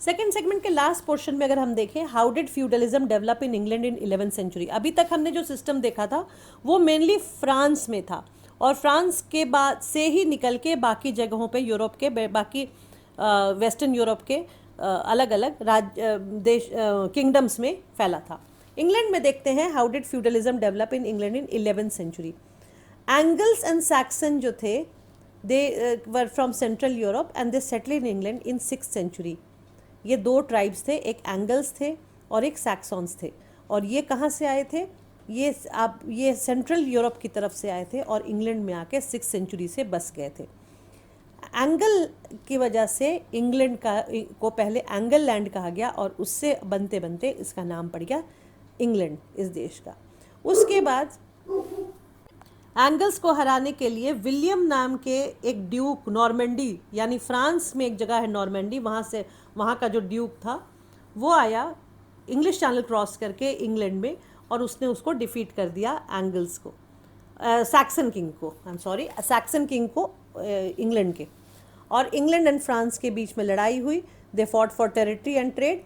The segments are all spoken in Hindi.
सेकेंड सेगमेंट के लास्ट पोर्शन में अगर हम देखें, how did feudalism develop in England in 11th century. अभी तक हमने जो सिस्टम देखा था वो मेनली फ्रांस में था, और फ्रांस के बाद से ही निकल के बाकी जगहों पे यूरोप के बाकी वेस्टर्न यूरोप के अलग अलग देश किंगडम्स में फैला था। इंग्लैंड में देखते हैं, how did feudalism develop in England in 11th century. Angles and Saxon जो थे, they were from central Europe and they settle in England in 6th century. ये दो ट्राइब्स थे, एक एंगल्स थे और एक सैक्सॉन्स थे, और ये कहाँ से आए थे, ये सेंट्रल यूरोप की तरफ से आए थे और इंग्लैंड में आके 6th सेंचुरी से बस गए थे। एंगल की वजह से इंग्लैंड को पहले एंगल लैंड कहा गया, और उससे बनते बनते इसका नाम पड़ गया इंग्लैंड, इस देश का। उसके बाद एंगल्स को हराने के लिए विलियम नाम के एक ड्यूक, नॉर्मैंडी यानी फ्रांस में एक जगह है नॉर्मैंडी, वहाँ का जो ड्यूक था वो आया इंग्लिश चैनल क्रॉस करके इंग्लैंड में, और उसने उसको डिफीट कर दिया एंगल्स को, सैक्सन किंग को, सैक्सन किंग को इंग्लैंड के। और इंग्लैंड एंड फ्रांस के बीच में लड़ाई हुई। They fought for territory and trade.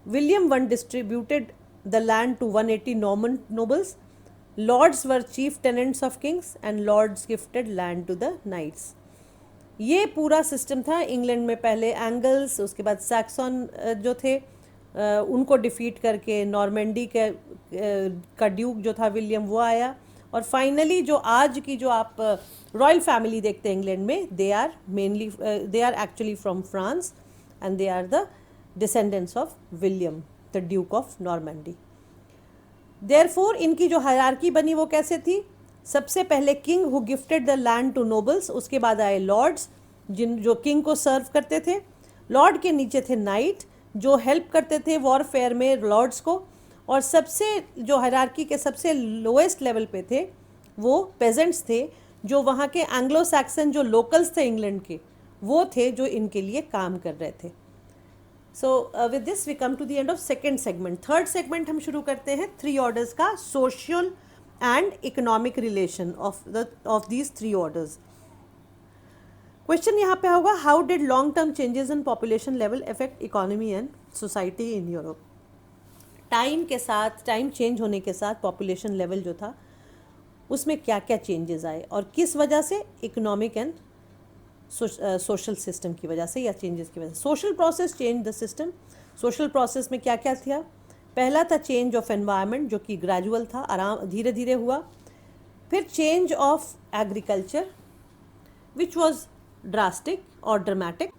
William one distributed the land to 180 Norman nobles. Lords were chief tenants of kings and lords gifted land to the knights. ये पूरा सिस्टम था इंग्लैंड में। पहले एंगल्स, उसके बाद सैक्सन जो थे उनको डिफीट करके नॉर्मैंडी का ड्यूक जो था विलियम वो आया, और फाइनली जो आज की जो आप रॉयल फैमिली देखते हैं इंग्लैंड में, they are actually from France and they are the descendants of William the duke of Normandy. Therefore इनकी जो हायरार्की बनी वो कैसे थी, सबसे पहले king who gifted the land to nobles, उसके बाद आए लॉर्ड्स जो किंग को सर्व करते थे। लॉर्ड के नीचे थे नाइट जो हेल्प करते थे वॉरफेयर में लॉर्ड्स को, और सबसे जो हायरार्की के सबसे लोएस्ट लेवल पे थे वो पेजेंट्स थे, जो वहाँ के एंग्लो सैक्सन जो लोकल्स थे इंग्लैंड के, वो थे जो इनके लिए काम कर रहे थे। So with this we come to the end of second segment. Third segment हम शुरू करते हैं 3 ऑर्डर्स का, social and economic relation of these 3 orders. Question यहाँ पे होगा, how did long term changes in population level affect economy and society in Europe. Time के साथ, टाइम चेंज होने के साथ पॉपुलेशन लेवल जो था उसमें क्या क्या चेंजेस आए, और किस वजह से, इकोनॉमिक एंड सोशल सिस्टम की वजह से या चेंजेस की वजह से। Social process change the system. Social process में क्या क्या था, पहला था चेंज ऑफ एनवायरनमेंट जो कि ग्रेजुअल था, आराम धीरे धीरे हुआ। फिर change of agriculture which was drastic और dramatic,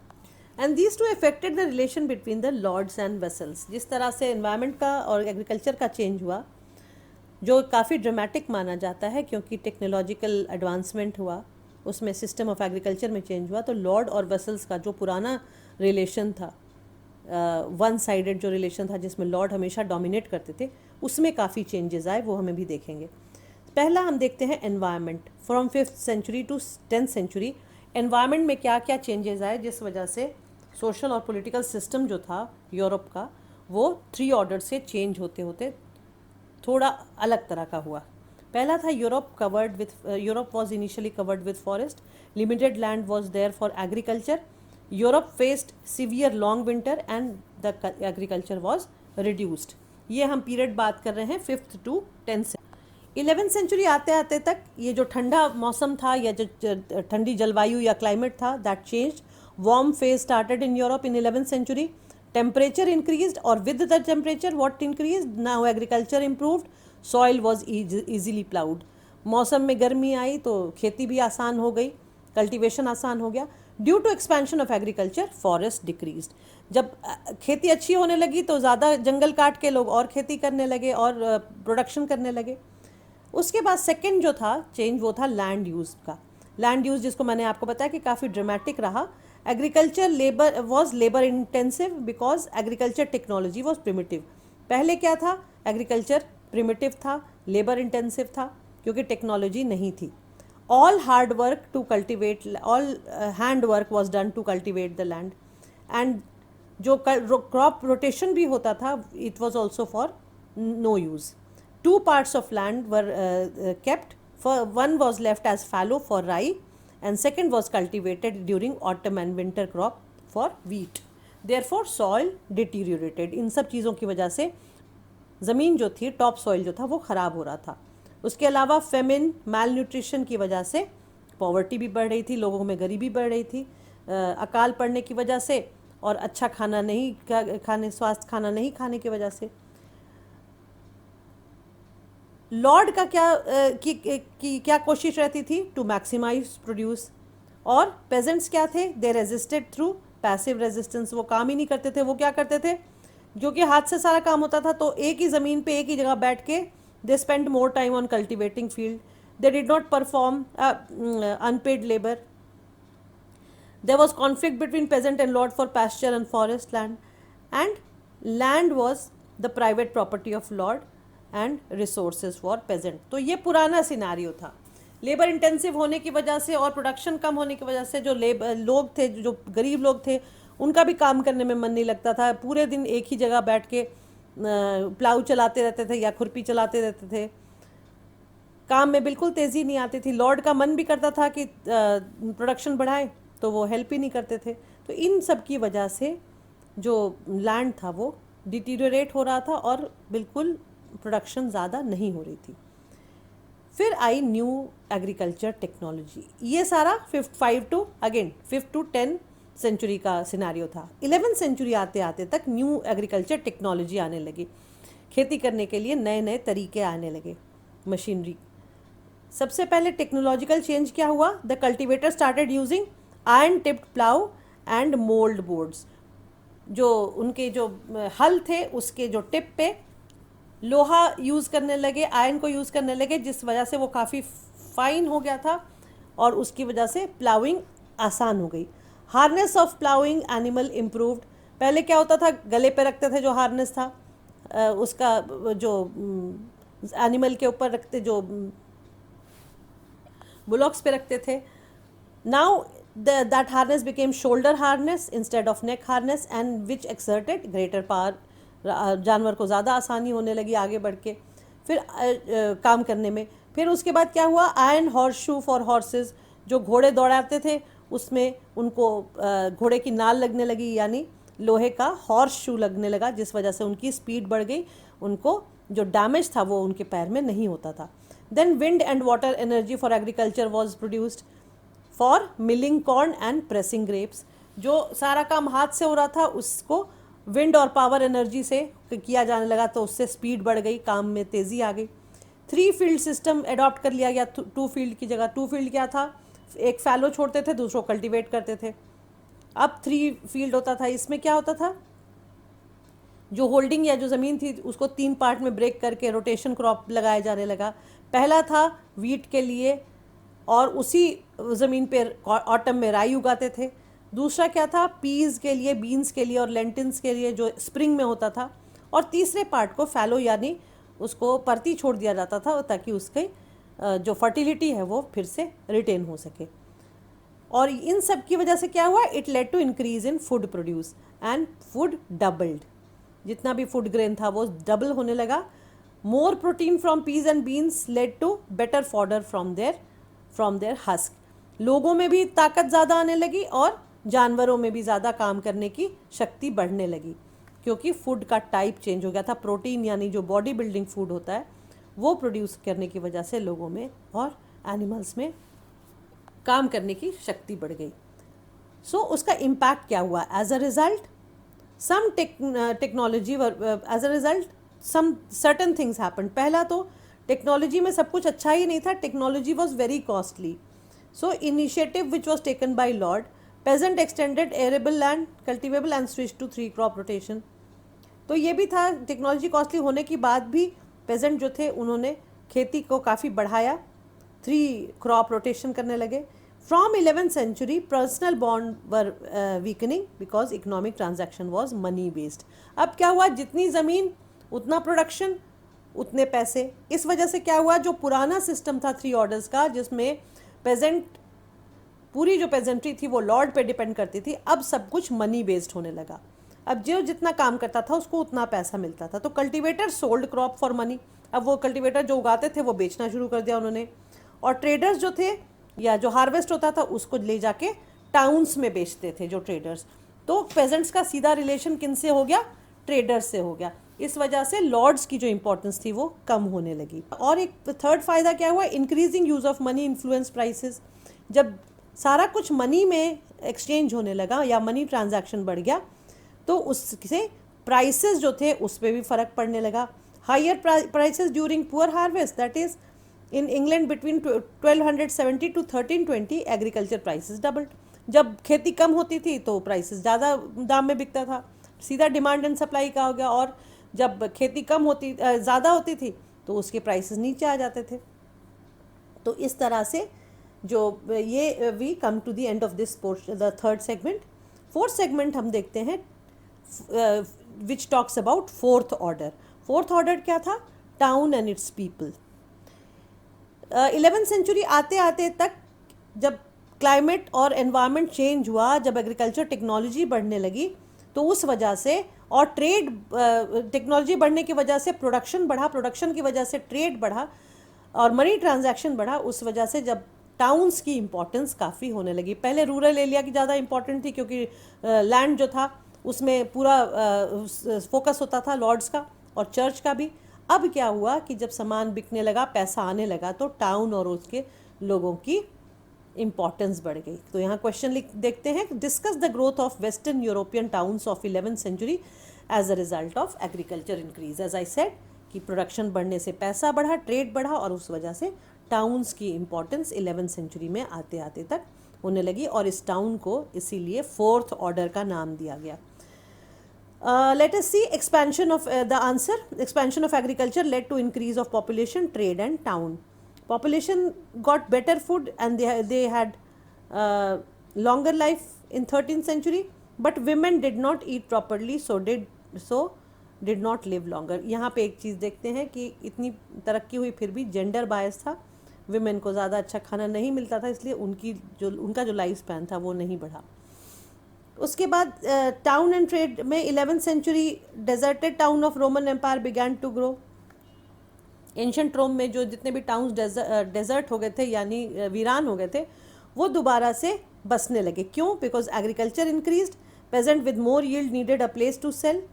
and these two affected the relation between the lords and vassals. जिस तरह से एनवायरनमेंट का और एग्रीकल्चर का चेंज हुआ जो काफ़ी ड्रामेटिक माना जाता है, क्योंकि टेक्नोलॉजिकल एडवांसमेंट हुआ, उसमें सिस्टम ऑफ एग्रीकल्चर में चेंज हुआ, तो लॉर्ड और वेसल्स का जो पुराना रिलेशन था, वन साइडेड जो रिलेशन था जिसमें लॉर्ड हमेशा डोमिनेट करते थे, उसमें काफ़ी चेंजेस आए, वो हमें भी देखेंगे। पहला हम देखते हैं environment. From 5th century to 10th century environment में क्या क्या चेंजेस आए, जिस वजह से सोशल और पॉलिटिकल सिस्टम जो था यूरोप का वो 3 ऑर्डर से चेंज होते होते थोड़ा अलग तरह का हुआ। पहला था Europe was initially covered with forest, limited land was there for agriculture. Europe faced severe long winter and the agriculture was reduced. ये हम पीरियड बात कर रहे हैं 5th to 10th से। 11th सेंचुरी आते आते तक ये जो ठंडा मौसम था या जो ठंडी जलवायु या क्लाइमेट था, that changed. Warm phase started in Europe in 11th century. Temperature increased, और with the temperature what increased, now agriculture improved, soil was easily ploughed. मौसम में गर्मी आई तो खेती भी आसान हो गई, कल्टीवेशन आसान हो गया। Due to expansion of agriculture forest decreased. जब खेती अच्छी होने लगी तो ज़्यादा जंगल काट के लोग और खेती करने लगे और प्रोडक्शन करने लगे। उसके बाद सेकंड जो था चेंज वो था लैंड यूज़ का। लैंड यूज़ जिसको मैंने आपको बताया कि काफ़ी ड्रामेटिक रहा। Agriculture labour intensive because agriculture technology was primitive. पहले क्या था, एग्रीकल्चर प्रिमिटिव था, लेबर इंटेंसिव था क्योंकि टेक्नोलॉजी नहीं थी। All hand work was done to cultivate the land, and जो क्रॉप रोटेशन भी होता था it was also for no use. 2 parts of land were kept. One was left as fallow for rye and second was cultivated during autumn and winter crop for wheat. Therefore soil deteriorated. इन सब चीज़ों की वजह से ज़मीन जो थी, टॉप सॉइल जो था वो ख़राब हो रहा था। उसके अलावा फेमिन, माल न्यूट्रिशन की वजह से पॉवर्टी भी बढ़ रही थी, लोगों में गरीबी बढ़ रही थी, अकाल पड़ने की वजह से, और अच्छा खाना नहीं खाने, स्वास्थ्य खाना नहीं खाने की वजह से। लॉर्ड का क्या कोशिश रहती थी? To maximise produce. और पेजेंट्स क्या थे? They resisted through passive resistance. वो काम ही नहीं करते थे। वो क्या करते थे? जो कि हाथ से सारा काम होता था, तो एक ही ज़मीन पे एक ही जगह बैठ के they spend more time on cultivating field. They did not perform unpaid labour. There was conflict between peasant and lord for pasture and forest land, and land was the private property of lord and resources for peasant. तो ये पुराना सिनारियो था। लेबर इंटेंसिव होने की वजह से और प्रोडक्शन कम होने की वजह से जो लोग थे, जो गरीब लोग थे, उनका भी काम करने में मन नहीं लगता था। पूरे दिन एक ही जगह बैठ के प्लाऊ चलाते रहते थे या खुरपी चलाते रहते थे। काम में बिल्कुल तेज़ी नहीं आती थी। लॉर्ड का मन भी करता था कि प्रोडक्शन बढ़ाए, तो वो हेल्प ही नहीं करते थे। तो इन सब की वजह से जो लैंड था वो डिटीरियोरेट हो रहा था और बिल्कुल प्रोडक्शन ज़्यादा नहीं हो रही थी। फिर आई न्यू एग्रीकल्चर टेक्नोलॉजी। ये सारा 5 to 10 सेंचुरी का सिनारियो था। 11th सेंचुरी आते आते तक न्यू एग्रीकल्चर टेक्नोलॉजी आने लगी। खेती करने के लिए नए नए तरीके आने लगे, मशीनरी। सबसे पहले टेक्नोलॉजिकल चेंज क्या हुआ? The cultivator started using iron tipped plough and mould boards. जो उनके जो हल थे उसके जो टिप पे लोहा यूज़ करने लगे, आयरन को यूज़ करने लगे, जिस वजह से वो काफ़ी फाइन हो गया था और उसकी वजह से प्लाउइंग आसान हो गई। Harness of ploughing animal improved. पहले क्या होता था? गले पे रखते थे जो हार्नेस था, उसका जो एनिमल के ऊपर रखते, जो बुलॉक्स पे रखते थे। Now that harness became shoulder harness instead of neck harness, and which exerted greater power. जानवर को ज़्यादा आसानी होने लगी आगे बढ़ के फिर काम करने में। फिर उसके बाद क्या हुआ? Iron horse shoe for horses. जो घोड़े दौड़ाते थे उसमें उनको घोड़े की नाल लगने लगी, यानी लोहे का हॉर्स शू लगने लगा, जिस वजह से उनकी स्पीड बढ़ गई, उनको जो डैमेज था वो उनके पैर में नहीं होता था। Then wind and water energy for agriculture was produced for milling corn and pressing grapes. जो सारा काम हाथ से हो रहा था उसको विंड और पावर एनर्जी से किया जाने लगा, तो उससे स्पीड बढ़ गई, काम में तेज़ी आ गई। 3 फील्ड सिस्टम अडॉप्ट कर लिया गया 2 फील्ड की जगह। 2 फील्ड क्या था? एक फैलो छोड़ते थे, दूसरों कल्टिवेट करते थे। अब 3 फील्ड होता था। इसमें क्या होता था? जो होल्डिंग या जो ज़मीन थी उसको 3 पार्ट में ब्रेक करके रोटेशन क्रॉप लगाया जाने लगा। पहला था वीट के लिए, और उसी ज़मीन पे ऑटम में राई उगाते थे। दूसरा क्या था? पीज़ के लिए, बीन्स के लिए और लेंटिल्स के लिए, जो स्प्रिंग में होता था। और तीसरे पार्ट को फैलो, यानी उसको परती छोड़ दिया जाता था ताकि उसके जो फर्टिलिटी है वो फिर से रिटेन हो सके। और इन सब की वजह से क्या हुआ? It led to increase in food produce and food doubled. जितना भी फूड ग्रेन था वो डबल होने लगा। More protein from peas and beans led to better fodder from their husk. लोगों में भी ताकत ज़्यादा आने लगी और जानवरों में भी ज़्यादा काम करने की शक्ति बढ़ने लगी, क्योंकि फूड का टाइप चेंज हो गया था। प्रोटीन यानी जो बॉडी बिल्डिंग फूड होता है वो प्रोड्यूस करने की वजह से लोगों में और एनिमल्स में काम करने की शक्ति बढ़ गई। सो उसका इम्पैक्ट क्या हुआ? As a result some technology as a result some certain things happen. पहला तो टेक्नोलॉजी में सब कुछ अच्छा ही नहीं था, technology was very costly. So initiative which was taken by lord, peasant extended arable land cultivable and switch to 3 crop rotation. तो ये भी था, टेक्नोलॉजी कॉस्टली होने की बाद भी पेजेंट जो थे उन्होंने खेती को काफ़ी बढ़ाया, 3 क्रॉप रोटेशन करने लगे। From 11th century personal bond were weakening because economic transaction was money based. अब क्या हुआ? जितनी ज़मीन उतना प्रोडक्शन उतने पैसे। इस वजह से क्या हुआ? जो पुराना सिस्टम था 3 ऑर्डर्स का, जिसमें पेजेंट, पूरी जो पेजेंट्री थी वो लॉर्ड पे डिपेंड करती थी, अब सब कुछ मनी बेस्ड होने लगा। अब जो जितना काम करता था उसको उतना पैसा मिलता था। तो cultivator sold crop for money. अब वो कल्टिवेटर जो उगाते थे वो बेचना शुरू कर दिया उन्होंने। और ट्रेडर्स जो थे, या जो हार्वेस्ट होता था उसको ले जाके टाउन्स में बेचते थे जो ट्रेडर्स। तो पेजेंट्स का सीधा रिलेशन किन से हो गया, ट्रेडर्स से हो गया। इस वजह से लॉर्ड्स की जो इंपॉर्टेंस थी वो कम होने लगी। और एक थर्ड फायदा क्या हुआ, increasing use of money influence prices. जब सारा कुछ मनी में एक्सचेंज होने लगा या मनी ट्रांजैक्शन बढ़ गया तो उससे प्राइसेस जो थे उस पर भी फर्क पड़ने लगा। Higher prices during poor harvest, that is in England between 1270 to 1320 agriculture prices doubled. जब खेती कम होती थी तो प्राइसेस ज़्यादा दाम में बिकता था, सीधा डिमांड एंड सप्लाई का हो गया। और जब खेती कम होती ज़्यादा होती थी तो उसके प्राइसेस नीचे आ जाते थे। तो इस तरह से जो ये we come to the end of this portion, the third segment. Fourth segment हम देखते हैं which talks about fourth order. Fourth order क्या था, town and its people. 11th century आते आते तक जब क्लाइमेट और एनवायरनमेंट चेंज हुआ, जब एग्रीकल्चर टेक्नोलॉजी बढ़ने लगी तो उस वजह से, और ट्रेड टेक्नोलॉजी बढ़ने की वजह से प्रोडक्शन बढ़ा, प्रोडक्शन की वजह से ट्रेड बढ़ा और मनी ट्रांजैक्शन बढ़ा। उस वजह से जब टाउन्स की इम्पोर्टेंस काफ़ी होने लगी। पहले रूरल एरिया की ज़्यादा इम्पोर्टेंट थी क्योंकि लैंड जो था उसमें पूरा फोकस होता था लॉर्ड्स का और चर्च का भी। अब क्या हुआ कि जब सामान बिकने लगा, पैसा आने लगा, तो टाउन और उसके लोगों की इम्पॉर्टेंस बढ़ गई। तो यहाँ क्वेश्चन देखते हैं, discuss the growth of western European towns of 11th century as a result of agriculture increase. As I said कि प्रोडक्शन बढ़ने से पैसा बढ़ा, ट्रेड बढ़ा और उस वजह से टाउन्स की इम्पॉर्टेंस 11th सेंचुरी में आते आते तक होने लगी और इस टाउन को इसीलिए फोर्थ ऑर्डर का नाम दिया गया। Let us see expansion of the answer. Expansion of agriculture led to increase of population, trade and town. Population got better food and they had longer life in 13th century, but women did not eat properly, so did not live longer. यहाँ पे एक चीज़ देखते हैं कि इतनी तरक्की हुई फिर भी जेंडर बायस था, विमेन को ज़्यादा अच्छा खाना नहीं मिलता था, इसलिए उनका जो लाइफ स्पैन था वो नहीं बढ़ा। उसके बाद टाउन एंड ट्रेड में 11th century deserted town of Roman empire began to grow. Ancient Rome में जो जितने भी टाउन्स डेजर्ट हो गए थे यानी वीरान हो गए थे वो दोबारा से बसने लगे। क्यों? Because agriculture increased, peasant with more yield needed a place to sell.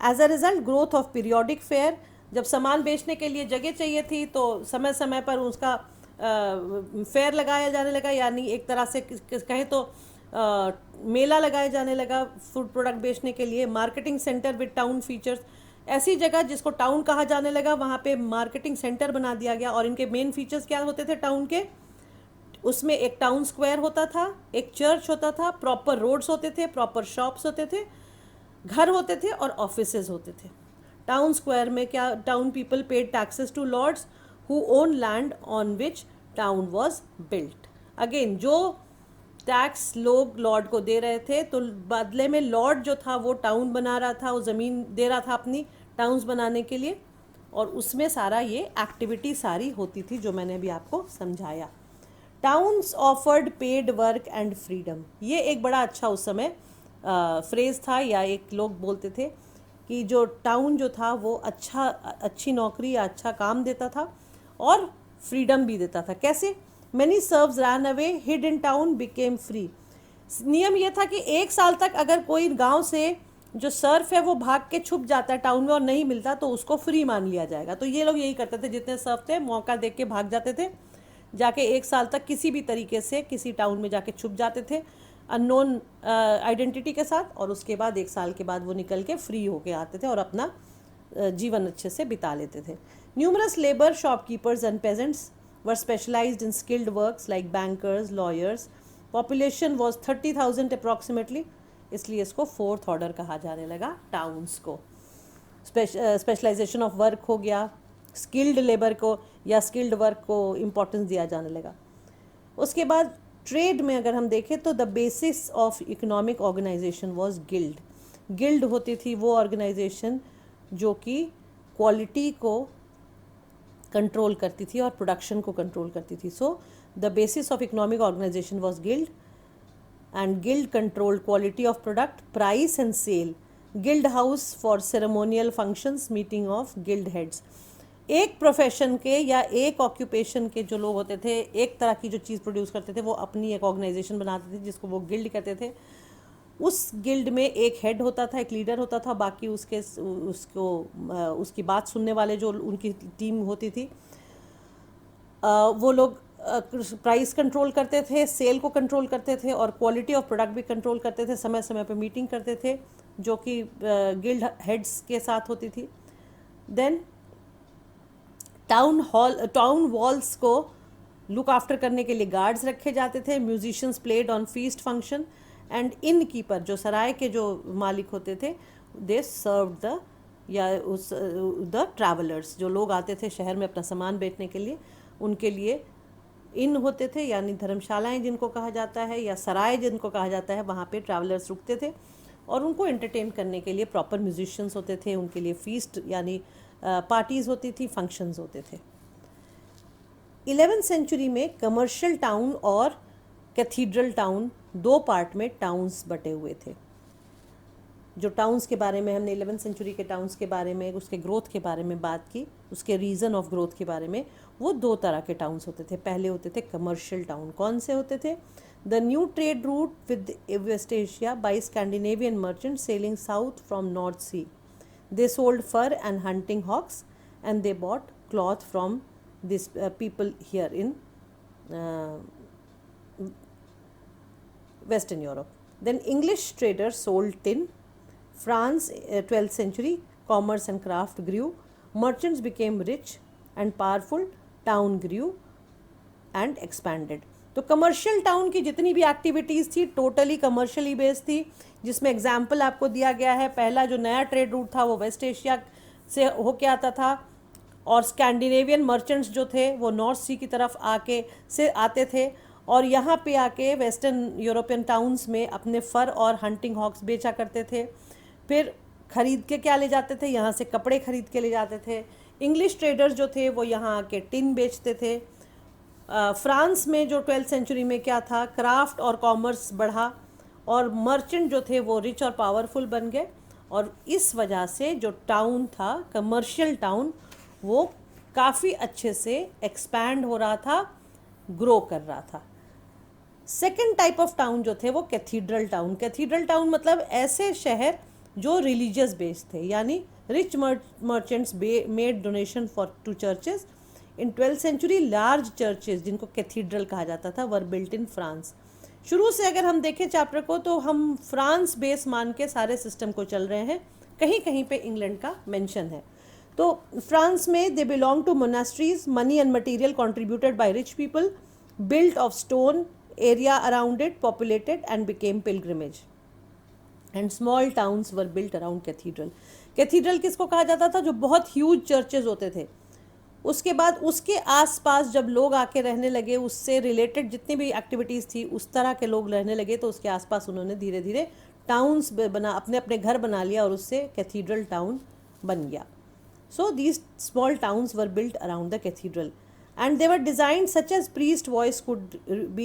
As a result growth of periodic fair. जब सामान बेचने के लिए जगह चाहिए थी तो समय समय पर उसका फेयर लगाया जाने लगा, यानी एक तरह से कहें तो मेला लगाया जाने लगा फूड प्रोडक्ट बेचने के लिए। Marketing centre with town features, ऐसी जगह जिसको टाउन कहा जाने लगा वहाँ पे मार्केटिंग सेंटर बना दिया गया। और इनके मेन फीचर्स क्या होते थे टाउन के? उसमें एक टाउन स्क्वायर होता था, एक चर्च होता था, प्रॉपर रोड्स होते थे, प्रॉपर शॉप्स होते थे, घर होते थे और ऑफिसेज होते थे। टाउन स्क्वायर में क्या, town people paid taxes to lords who own land on which town was built. Again जो टैक्स लोग लॉर्ड को दे रहे थे तो बदले में लॉर्ड जो था वो टाउन बना रहा था, वो ज़मीन दे रहा था अपनी टाउन्स बनाने के लिए और उसमें सारा ये एक्टिविटी सारी होती थी जो मैंने अभी आपको समझाया। Towns offered paid work and freedom, ये एक बड़ा अच्छा उस समय फ्रेज़ था या एक लोग बोलते थे कि जो टाउन जो था वो अच्छी नौकरी या अच्छा काम देता था और फ्रीडम भी देता था। कैसे? Many serfs ran away, hid in town, became free. नियम यह था कि 1 साल तक अगर कोई गांव से जो सर्फ है वो भाग के छुप जाता है टाउन में और नहीं मिलता तो उसको फ्री मान लिया जाएगा। तो ये लोग यही करते थे, जितने सर्फ थे मौका देख के भाग जाते थे, जाके 1 साल तक किसी भी तरीके से किसी टाउन में जाके छुप जाते थे अननोन आइडेंटिटी के साथ, और उसके बाद 1 साल के बाद वो निकल के फ्री होके आते थे और अपना जीवन अच्छे से बिता लेते थे। Numerous labour, shopkeepers and pageants were specialized in skilled works like bankers, lawyers. Population was 30,000 approximately, इसलिए इसको फोर्थ ऑर्डर कहा जाने लगा टाउन्स को। स्पेशलाइजेशन ऑफ वर्क हो गया, स्किल्ड लेबर को या स्किल्ड वर्क को इम्पोर्टेंस दिया जाने लगा। उसके बाद ट्रेड में अगर हम देखें तो the basis of economic organisation was guild. Guild होती थी वो ऑर्गेनाइजेशन जो कि क्वालिटी को कंट्रोल करती थी और प्रोडक्शन को कंट्रोल करती थी। So the basis of economic organisation was guild and guild controlled quality of product, price and sale. Guild house for ceremonial functions, meeting of guild heads. एक प्रोफेशन के या एक ऑक्यूपेशन के जो लोग होते थे, एक तरह की जो चीज़ प्रोड्यूस करते थे, वो अपनी एक ऑर्गेनाइजेशन बनाते थे जिसको वो गिल्ड कहते थे। उस गिल्ड में एक हेड होता था, एक लीडर होता था, बाकी उसकी बात सुनने वाले जो उनकी टीम होती थी, वो लोग प्राइस कंट्रोल करते थे, सेल को कंट्रोल करते थे और क्वालिटी ऑफ प्रोडक्ट भी कंट्रोल करते थे। समय समय पे मीटिंग करते थे जो कि गिल्ड हेड्स के साथ होती थी। देन टाउन वॉल्स को लुक आफ्टर करने के लिए गार्ड्स रखे जाते थे। Musicians played on feast function and in keeper, जो सराय के जो मालिक होते थे, दे सर्व द ट्रैवलर्स, जो लोग आते थे शहर में अपना सामान बेचने के लिए, उनके लिए इन होते थे, यानी धर्मशालाएं जिनको कहा जाता है, या सराय जिनको कहा जाता है, वहाँ पे ट्रैवलर्स रुकते थे और उनको एंटरटेन करने के लिए प्रॉपर म्यूजिशियंस होते थे, उनके लिए फीस्ट यानी पार्टीज़ होती थी, फंक्शंस होते थे। 11th सेंचुरी में कमर्शियल टाउन और कैथीड्रल टाउन दो पार्ट में टाउन्स बटे हुए थे। जो टाउन्स के बारे में हमने 11th सेंचुरी के टाउन्स के बारे में, उसके ग्रोथ के बारे में बात की, उसके रीज़न ऑफ ग्रोथ के बारे में, वो दो तरह के टाउन्स होते थे। पहले होते थे कमर्शियल टाउन। कौन से होते थे? The new trade route with West Asia by Scandinavian merchant sailing south from North Sea. They sold fur and hunting hawks and they bought cloth from this people here in Western Europe. Then English traders sold tin. France, 12th century, commerce and craft grew. Merchants became rich and powerful. Town grew and expanded. तो कमर्शियल टाउन की जितनी भी एक्टिविटीज़ थी टोटली कमर्शियली बेस्ड थी, जिसमें एग्जाम्पल आपको दिया गया है। पहला जो नया ट्रेड रूट था वो वेस्ट एशिया से होके आता था, और स्कैंडिनेवियन मर्चेंट्स जो थे वो नॉर्थ सी की तरफ से आते थे और यहाँ पे आके वेस्टर्न यूरोपियन टाउन्स में अपने फ़र और हंटिंग हॉक्स बेचा करते थे। फिर ख़रीद के क्या ले जाते थे? यहाँ से कपड़े ख़रीद के ले जाते थे। इंग्लिश ट्रेडर्स जो थे वो यहाँ आके टिन बेचते थे। फ्रांस में जो 12th सेंचुरी में क्या था, क्राफ्ट और कॉमर्स बढ़ा और मर्चेंट जो थे वो रिच और पावरफुल बन गए, और इस वजह से जो टाउन था, कमर्शियल टाउन, वो काफ़ी अच्छे से एक्सपैंड हो रहा था, ग्रो कर रहा था। सेकेंड टाइप ऑफ टाउन जो थे वो कैथीड्रल टाउन। कैथीड्रल टाउन मतलब ऐसे शहर जो रिलीजियस बेस्ड थे, यानी rich merchants made donation for to churches. In 12th century large churches, जिनको कैथीड्रल कहा जाता था, वर बिल्ट इन फ्रांस। शुरू से अगर हम देखें चैप्टर को तो हम फ्रांस बेस मान के सारे सिस्टम को चल रहे हैं, कहीं कहीं पे इंग्लैंड का मेंशन है। तो फ्रांस में they belong to monasteries, money and material contributed by rich people, built of stone, area around it populated and became pilgrimage, and small towns were built around cathedral. Cathedral किसको कहा जाता था? जो बहुत ह्यूज चर्चेज होते थे। उसके बाद उसके आसपास जब लोग आके रहने लगे, उससे रिलेटेड जितनी भी एक्टिविटीज़ थी उस तरह के लोग रहने लगे, तो उसके आसपास उन्होंने धीरे धीरे टाउन्स अपने अपने घर बना लिया और उससे कैथीड्रल टाउन बन गया। So these small towns were built around the cathedral and they were designed such as priest voice could be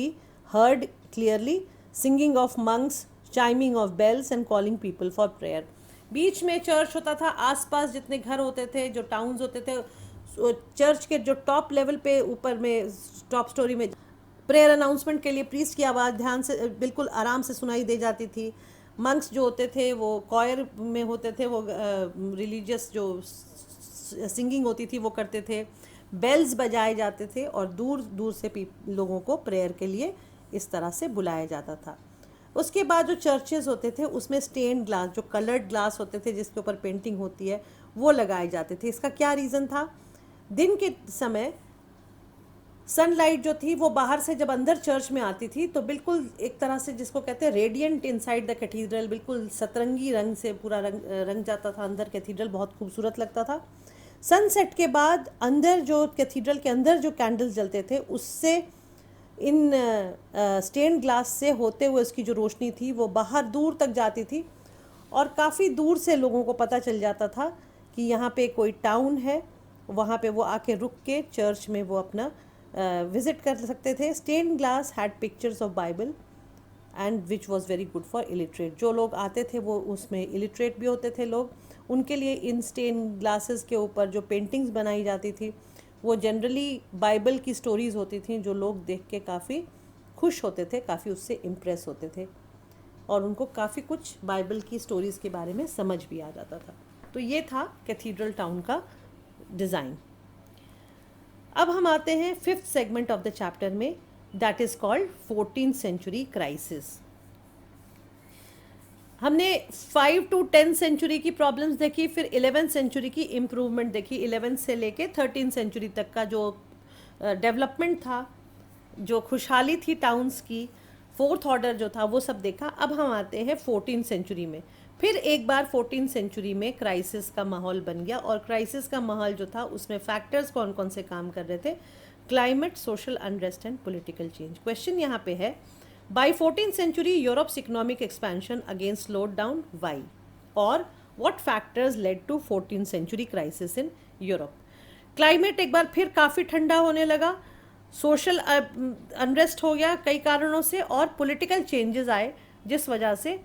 heard clearly, singing of monks, chiming of bells and calling people for prayer. बीच में चर्च होता था, आसपास जितने घर होते थे, जो टाउन्स होते थे, चर्च के जो टॉप लेवल पे ऊपर में टॉप स्टोरी में प्रेयर अनाउंसमेंट के लिए प्रीस्ट की आवाज़ ध्यान से बिल्कुल आराम से सुनाई दे जाती थी। मंक्स जो होते थे वो कॉयर में होते थे, वो रिलीजियस जो सिंगिंग होती थी वो करते थे, बेल्स बजाए जाते थे और दूर दूर से लोगों को प्रेयर के लिए इस तरह से बुलाया जाता था। उसके बाद जो चर्चेज़ होते थे उसमें स्टेन ग्लास, जो कलर्ड ग्लास होते थे जिसके ऊपर पेंटिंग होती है, वो लगाए जाते थे। इसका क्या रीज़न था? दिन के समय सनलाइट जो थी वो बाहर से जब अंदर चर्च में आती थी तो बिल्कुल एक तरह से जिसको कहते हैं रेडियंट इनसाइड द कैथीड्रल, बिल्कुल सतरंगी रंग से पूरा रंग जाता था अंदर कैथीड्रल, बहुत खूबसूरत लगता था। सनसेट के बाद अंदर जो कैथीड्रल के अंदर जो कैंडल्स जलते थे उससे इन स्टेन ग्लास से होते हुए उसकी जो रोशनी थी वो बाहर दूर तक जाती थी और काफ़ी दूर से लोगों को पता चल जाता था कि यहाँ पे कोई टाउन है। वहाँ पे वो आके रुक के चर्च में वो अपना विज़िट कर सकते थे। Stained glass had pictures of Bible and which was very good for illiterate. जो लोग आते थे वो उसमें इलिटरेट भी होते थे लोग, उनके लिए इन स्टेन ग्लासेस के ऊपर जो पेंटिंग्स बनाई जाती थी वो जनरली बाइबल की स्टोरीज़ होती थी, जो लोग देख के काफ़ी खुश होते थे, काफ़ी उससे इम्प्रेस होते थे। और उनको काफ़ी कुछ बाइबल की स्टोरीज़ के बारे में समझ भी आ जाता था। तो ये था कैथीड्रल टाउन का डिज़ाइन। अब हम आते हैं fifth segment of the chapter में, that is called 14th century crisis. हमने 5 to 10 सेंचुरी की प्रॉब्लम्स देखी, फिर 11th सेंचुरी की इम्प्रूवमेंट देखी। 11th से लेके 13th सेंचुरी तक का जो डेवलपमेंट था, जो खुशहाली थी टाउन्स की, फोर्थ ऑर्डर जो था, वो सब देखा। अब हम आते हैं 14th सेंचुरी में। फिर एक बार 14th सेंचुरी में क्राइसिस का माहौल बन गया, और क्राइसिस का माहौल जो था उसमें फैक्टर्स कौन कौन से काम कर रहे थे? Climate, social unrest and political change. Question यहाँ पे है, by 14th century Europe's economic expansion again slowed down, why? Or what factors led to 14th century crisis in Europe? Climate एक बार फिर काफ़ी ठंडा होने लगा, सोशल अनरेस्ट हो गया कई कारणों से, और पॉलिटिकल चेंजेस आए, जिस वजह से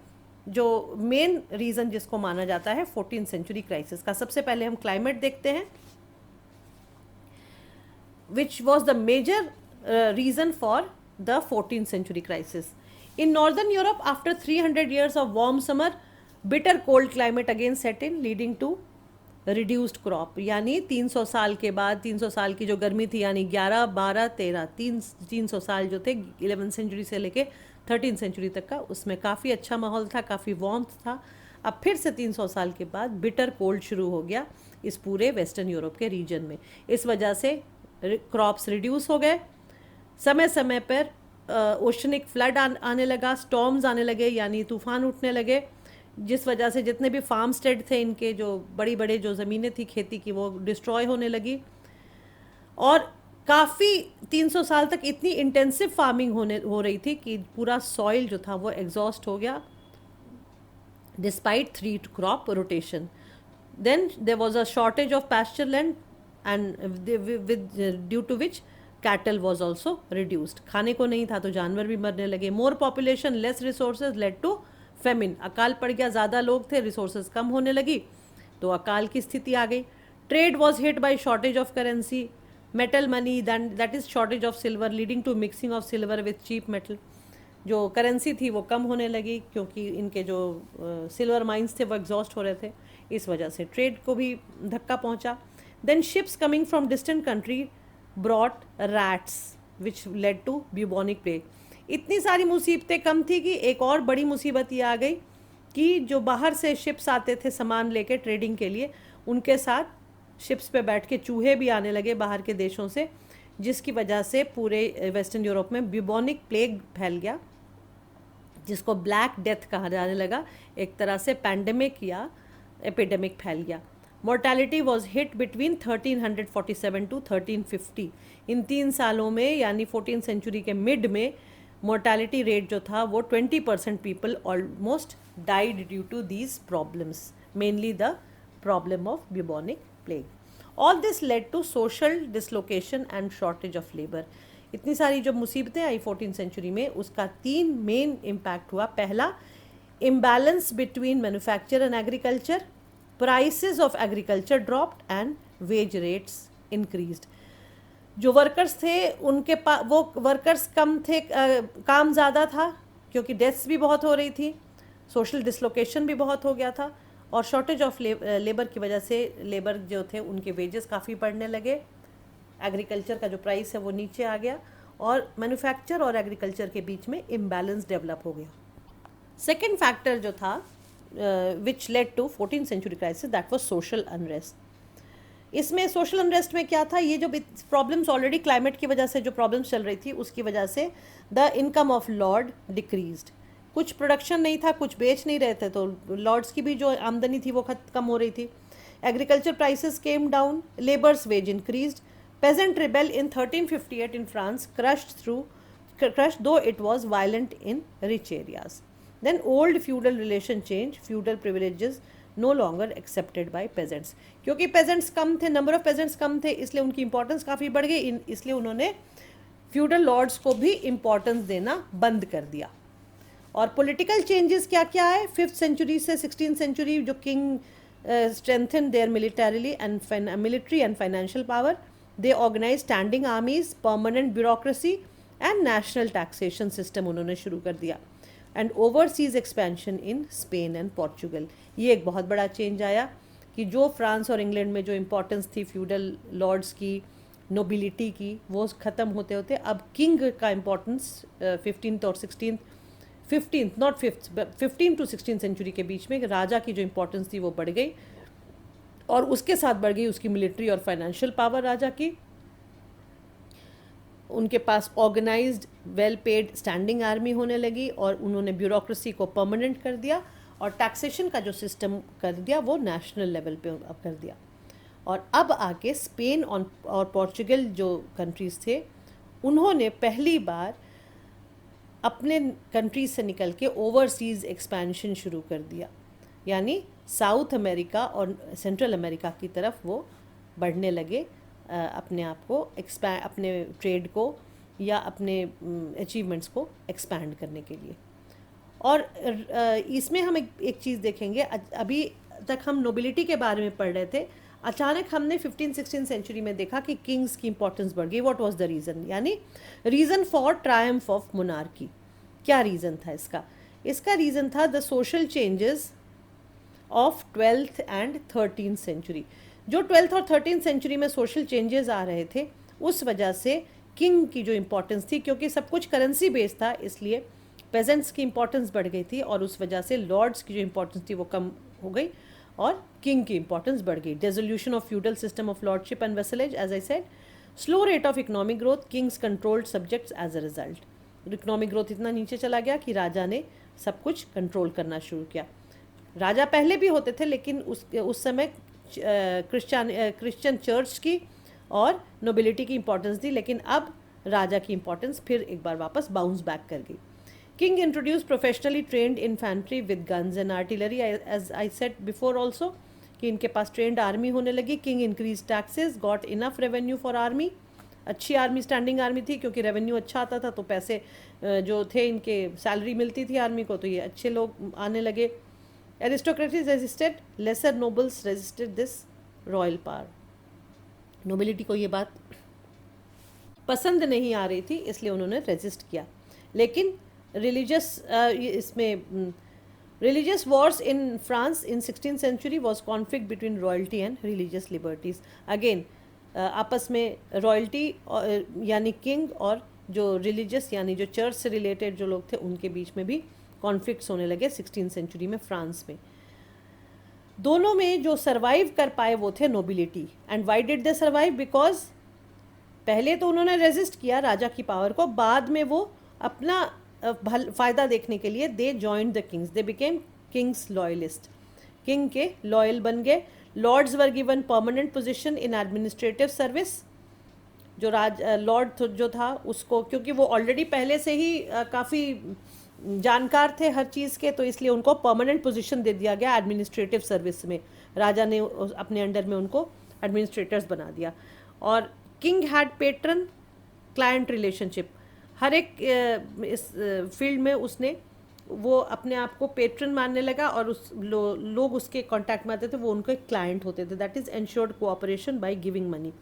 जो मेन रीज़न जिसको माना जाता है 14th सेंचुरी क्राइसिस का। सबसे पहले हम क्लाइमेट देखते हैं, which was the major reason for the 14th century crisis. In northern Europe, after 300 years of warm summer, bitter cold climate again set in, leading to reduced crop. यानी 300 साल के बाद, 300 साल की जो गर्मी थी, यानी 11, 12, 13, 300 साल जो थे 11th सेंचुरी से लेके 13th सेंचुरी तक का, उसमें काफ़ी अच्छा माहौल था, काफ़ी वार्मथ था। अब फिर से 300 साल के बाद बिटर कोल्ड शुरू हो गया इस पूरे वेस्टर्न यूरोप के रीजन में। इस वजह से क्रॉप्स रिड्यूस हो गए, समय समय पर ओशनिक फ्लड आने लगा, स्टॉर्म्स आने लगे, यानी तूफान उठने लगे, जिस वजह से जितने भी फार्म स्टेड थे, इनके जो बड़ी बड़े जो ज़मीनें थी खेती की, वो डिस्ट्रॉय होने लगी। और काफ़ी 300 साल तक इतनी इंटेंसिव फार्मिंग हो रही थी कि पूरा सॉइल जो था वो एग्जॉस्ट हो गया, despite 3 crop rotation. Then there was a shortage of pasture land, and due to which cattle was also reduced. खाने को नहीं था तो जानवर भी मरने लगे। More population, less resources led to famine. अकाल पड़ गया, ज़्यादा लोग थे, रिसोर्सेज कम होने लगी, तो अकाल की स्थिति आ गई। Trade was hit by shortage of currency, metal money, that is shortage of silver, leading to mixing of silver with cheap metal. जो करेंसी थी वो कम होने लगी, क्योंकि इनके जो सिल्वर माइंस थे वो एग्जॉस्ट हो रहे थे, इस वजह से ट्रेड को भी धक्का पहुंचा। Then ships coming from distant country brought rats which led to bubonic plague. इतनी सारी मुसीबतें कम थी कि एक और बड़ी मुसीबत ये आ गई कि जो बाहर से शिप्स आते थे सामान लेके ट्रेडिंग के लिए, उनके साथ शिप्स पे बैठ के चूहे भी आने लगे बाहर के देशों से, जिसकी वजह से पूरे वेस्टर्न यूरोप में ब्यूबोनिक प्लेग फैल गया, जिसको ब्लैक डेथ कहा जाने लगा। एक तरह से पैंडेमिक या एपिडेमिक फैल गया। Mortality was hit between 1347 to 1350। इन 3 सालों में, यानी 14th सेंचुरी के मिड में, मोर्टैलिटी रेट जो था वो 20% people almost died due to these problems, mainly the problem of bubonic plague. All this led to social dislocation and shortage of labour. इतनी सारी जो मुसीबतें आई 14th सेंचुरी में, उसका 3 मेन इम्पैक्ट हुआ। पहला, imbalance between manufacture and agriculture, prices of agriculture dropped and wage rates increased. जो वर्कर्स थे उनके पास, वो वर्कर्स कम थे, काम ज़्यादा था, क्योंकि डेथ्स भी बहुत हो रही थी, सोशल डिसलोकेशन भी बहुत हो गया था, और शॉर्टेज ऑफ लेबर की वजह से लेबर जो थे उनके वेजेस काफ़ी बढ़ने लगे, एग्रीकल्चर का जो प्राइस है वो नीचे आ गया, और मैन्युफैक्चर और एग्रीकल्चर के बीच में इम्बैलेंस डेवलप हो गया। सेकेंड फैक्टर जो था which led to 14th century crisis, that was social unrest. इसमें सोशल अनरेस्ट में क्या था, ये जो प्रॉब्लम्स ऑलरेडी क्लाइमेट की वजह से जो प्रॉब्लम्स चल रही थी, उसकी वजह से the income of Lord decreased. कुछ प्रोडक्शन नहीं था, कुछ बेच नहीं रहे थे, तो लॉर्ड्स की भी जो आमदनी थी वो कम हो रही थी। Agriculture prices came down, labours wage increased. Peasant rebel in 1358 in France, crushed though it was violent in rich areas. Then old feudal relation change, feudal privileges no longer accepted by peasants. क्योंकि peasants कम थे, number of peasants कम थे, इसलिए उनकी importance काफ़ी बढ़ गई, इसलिए उन्होंने feudal lords को भी importance देना बंद कर दिया। और political changes क्या क्या है, 5th century से 16th century जो king strengthened their military and financial power. They organized standing armies, permanent bureaucracy and national taxation system उन्होंने शुरू कर दिया। And overseas expansion in Spain and Portugal. ये एक बहुत बड़ा चेंज आया कि जो फ्रांस और इंग्लैंड में जो इम्पोर्टेंस थी फ्यूडल लॉर्ड्स की, नोबिलिटी की, वो ख़त्म होते होते अब किंग का इम्पोर्टेंस 15th और 16th, 15th not 5th 15 to 16 century के बीच में राजा की जो इम्पोर्टेंस थी वो बढ़ गई, और उसके साथ बढ़ गई उसकी मिलिट्री और फाइनेंशियल पावर राजा की। उनके पास organised well paid standing army होने लगी, और उन्होंने ब्यूरोक्रेसी को परमानेंट कर दिया, और टैक्सेशन का जो सिस्टम कर दिया वो नेशनल लेवल पे अब कर दिया। और अब आके स्पेन और पोर्चुगल जो कंट्रीज़ थे, उन्होंने पहली बार अपने कंट्रीज से निकल के ओवरसीज़ एक्सपेंशन शुरू कर दिया, यानी साउथ अमेरिका और सेंट्रल अमेरिका की तरफ वो बढ़ने लगे, अपने आप को अपने ट्रेड को या अपने अचीवमेंट्स को एक्सपैंड करने के लिए। और इसमें हम एक चीज़ देखेंगे, अभी तक हम नोबिलिटी के बारे में पढ़ रहे थे, अचानक हमने 15-16 सेंचुरी में देखा कि किंग्स की इंपॉर्टेंस बढ़ गई। व्हाट वाज द रीज़न, यानी reason for triumph of monarchy. क्या रीज़न था इसका? इसका रीज़न था the social changes of 12th and 13th century. जो 12th और 13th सेंचुरी में सोशल चेंजेस आ रहे थे, उस वजह से किंग की जो इम्पोर्टेंस थी, क्योंकि सब कुछ करेंसी बेस्ड था, इसलिए पेजेंट्स की इम्पोर्टेंस बढ़ गई थी, और उस वजह से लॉर्ड्स की जो इम्पोर्टेंस थी वो कम हो गई और किंग की इम्पोर्टेंस बढ़ गई। Dissolution of feudal system of lordship and vassalage, as I said, slow rate of economic growth, kings controlled subjects as a result. Economic growth इतना नीचे चला गया कि राजा ने सब कुछ कंट्रोल करना शुरू किया। राजा पहले भी होते थे, लेकिन उस समय क्रिश्चियन चर्च की और नोबिलिटी की इम्पोर्टेंस थी, लेकिन अब राजा की इम्पोर्टेंस फिर एक बार वापस बाउंस बैक कर गई। King introduced professionally trained infantry with guns and artillery, as I said before also, कि इनके पास ट्रेंड आर्मी होने लगी। King increased taxes, got enough revenue for army। अच्छी आर्मी, स्टैंडिंग आर्मी थी, क्योंकि रेवेन्यू अच्छा आता था तो पैसे जो थे इनके सैलरी मिलती थी आर्मी को, तो ये अच्छे लोग आने लगे। Aristocracy resisted, lesser nobles resisted this royal power. Nobility को ये बात पसंद नहीं आ रही थी, इसलिए उन्होंने रेजिस्ट किया। लेकिन religious wars in France in 16th century was conflict between royalty and religious liberties। again आपस में रॉयल्टी यानी किंग और जो रिलीजियस यानी जो चर्च से रिलेटेड जो लोग थे, उनके बीच में भी कॉन्फ्लिक्ट्स होने लगे 16th सेंचुरी में फ्रांस में। दोनों में जो सरवाइव कर पाए वो थे nobility. And why did they survive? Because पहले तो उन्होंने रेजिस्ट किया राजा की पावर को, बाद में वो अपना फ़ायदा देखने के लिए they joined the kings, they became kings loyalist, king के लॉयल बन गए। Lords were given permanent position in administrative service. जो लॉर्ड जो था उसको, क्योंकि वो ऑलरेडी पहले से ही काफ़ी जानकार थे हर चीज़ के, तो इसलिए उनको परमानेंट पोजीशन दे दिया गया एडमिनिस्ट्रेटिव सर्विस में। राजा ने अपने अंडर में उनको एडमिनिस्ट्रेटर्स बना दिया। और king had patron client relationship, हर एक इस फील्ड में उसने वो अपने आप को पेट्रन मानने लगा, और लोग उसके कांटेक्ट में आते थे, वो उनके क्लाइंट होते थे। That is ensured cooperation by giving money.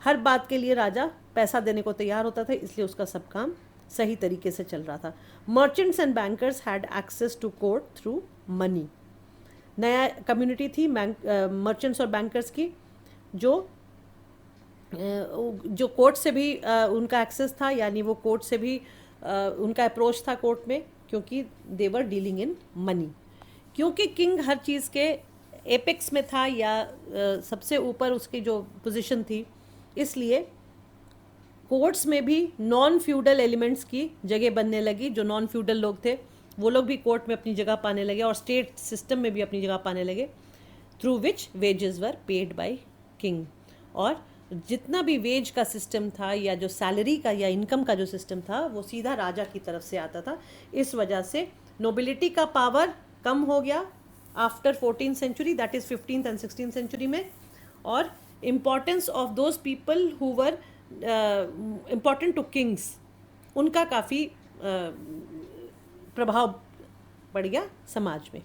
हर बात के लिए राजा पैसा देने को तैयार होता था, इसलिए उसका सब काम सही तरीके से चल रहा था। Merchants and bankers had access to court through money. नया कम्युनिटी थी मर्चेंट्स और बैंकर्स की, जो कोर्ट से भी उनका एक्सेस था, यानी वो कोर्ट से भी उनका अप्रोच था कोर्ट में, क्योंकि दे वर डीलिंग इन मनी। क्योंकि किंग हर चीज़ के एपेक्स में था, या सबसे ऊपर उसकी जो पोजीशन थी, इसलिए कोर्ट्स में भी नॉन फ्यूडल एलिमेंट्स की जगह बनने लगी। जो नॉन फ्यूडल लोग थे वो लोग भी कोर्ट में अपनी जगह पाने लगे, और स्टेट सिस्टम में भी अपनी जगह पाने लगे, through which wages were paid by king. और जितना भी वेज का सिस्टम था, या जो सैलरी का या इनकम का जो सिस्टम था, वो सीधा राजा की तरफ से आता था। इस वजह से नोबिलिटी का पावर कम हो गया after 14th century, that is 15th and 16th century में। और importance of those people who were important to kings, उनका काफ़ी प्रभाव पड़ गया समाज में।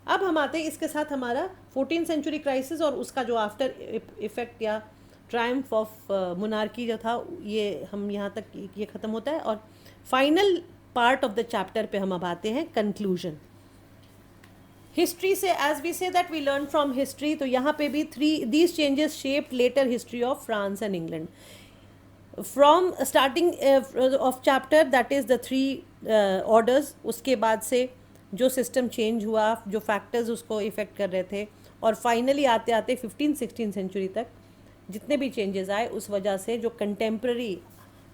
अब हम आते हैं, इसके साथ हमारा 14th सेंचुरी क्राइसिस और उसका जो आफ्टर इफेक्ट या ट्रायम्फ ऑफ मोनार्की जो था, ये हम यहाँ तक ये ख़त्म होता है। और final part of the chapter पे हम अब आते हैं, कंक्लूजन। हिस्ट्री से, as we say that we learn from history, तो यहाँ पे भी these changes shaped later history of France and England. From starting of chapter that is the 3 orders, उसके बाद से जो सिस्टम चेंज हुआ, जो फैक्टर्स उसको इफ़ेक्ट कर रहे थे, और फाइनली आते आते 15-16 सेंचुरी तक जितने भी चेंजेस आए, उस वजह से जो कंटेम्प्रेरी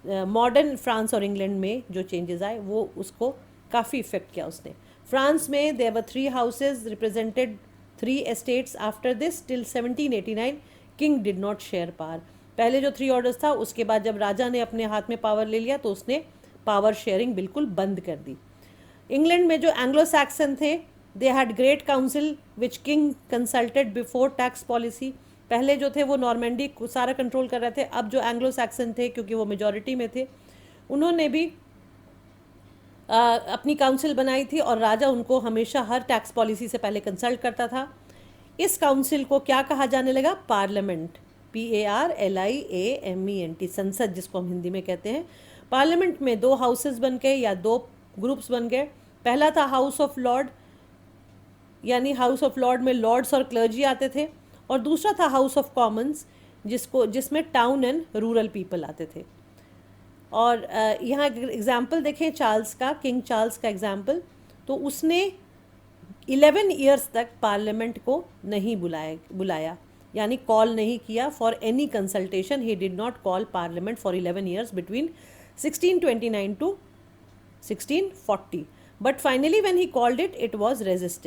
मॉडर्न फ्रांस और इंग्लैंड में जो चेंजेस आए वो उसको काफ़ी इफ़ेक्ट किया उसने। फ्रांस में there were 3 houses represented 3 estates. After this till 1789 king did not share power. पहले जो 3 ऑर्डर्स था, उसके बाद जब राजा ने अपने हाथ में पावर ले लिया तो उसने पावर शेयरिंग बिल्कुल बंद कर दी। इंग्लैंड में जो एंग्लो सैक्सन थे, they had great council which king consulted before tax policy. पहले जो थे वो नॉर्मेंडी को सारा कंट्रोल कर रहे थे, अब जो एंग्लो सैक्सन थे, क्योंकि वो मेजॉरिटी में थे, उन्होंने भी अपनी काउंसिल बनाई थी और राजा उनको हमेशा हर टैक्स पॉलिसी से पहले कंसल्ट करता था। इस काउंसिल को क्या कहा जाने लगा? पार्लियामेंट, PARLIAMENT, संसद जिसको हम हिंदी में कहते हैं। पार्लियामेंट में 2 हाउसेस बन गए या 2 ग्रुप्स बन गए। पहला था हाउस ऑफ लॉर्ड, यानी हाउस ऑफ लॉर्ड में लॉर्ड्स और क्लर्जी आते थे, और दूसरा था हाउस ऑफ कॉमन्स जिसमें टाउन एंड रूरल पीपल आते थे। और यहाँ एग्जाम्पल देखें चार्ल्स का, किंग चार्ल्स का एग्जाम्पल, तो उसने 11 ईयर्स तक पार्लियामेंट को नहीं बुलाया, यानी कॉल नहीं किया for any consultation. He did not call parliament for 11 years between 1629 to 1640, but finally when he called it,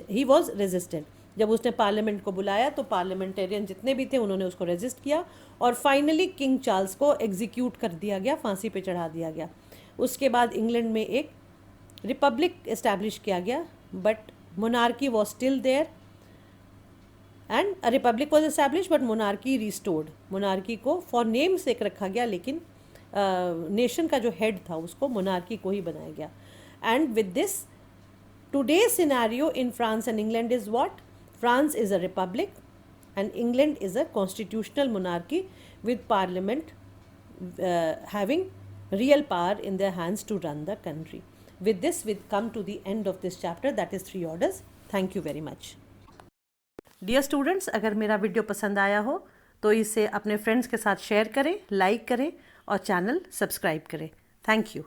he was resisted. जब उसने पार्लियामेंट को बुलाया तो पार्लियामेंटेरियन जितने भी थे उन्होंने उसको रेजिस्ट किया, और फाइनली किंग चार्ल्स को एग्जीक्यूट कर दिया गया, फांसी पे चढ़ा दिया गया। उसके बाद इंग्लैंड में एक रिपब्लिक इस्टेब्लिश किया गया, but monarchy was still there and a republic was establish but monarchy restored. Monarchy को फॉर नेम सेक रखा गया, लेकिन नेशन का जो हेड था उसको मोनार्की को ही बनाया गया। And with this today's scenario in France and England is what? France is a republic and England is a constitutional monarchy with parliament having real power in their hands to run the country. With this we come to the end of this chapter, that is 3 orders. Thank you very much. Dear students, अगर मेरा वीडियो पसंद आया हो तो इसे अपने फ्रेंड्स के साथ शेयर करें, लाइक करें और चैनल सब्सक्राइब करें। Thank you.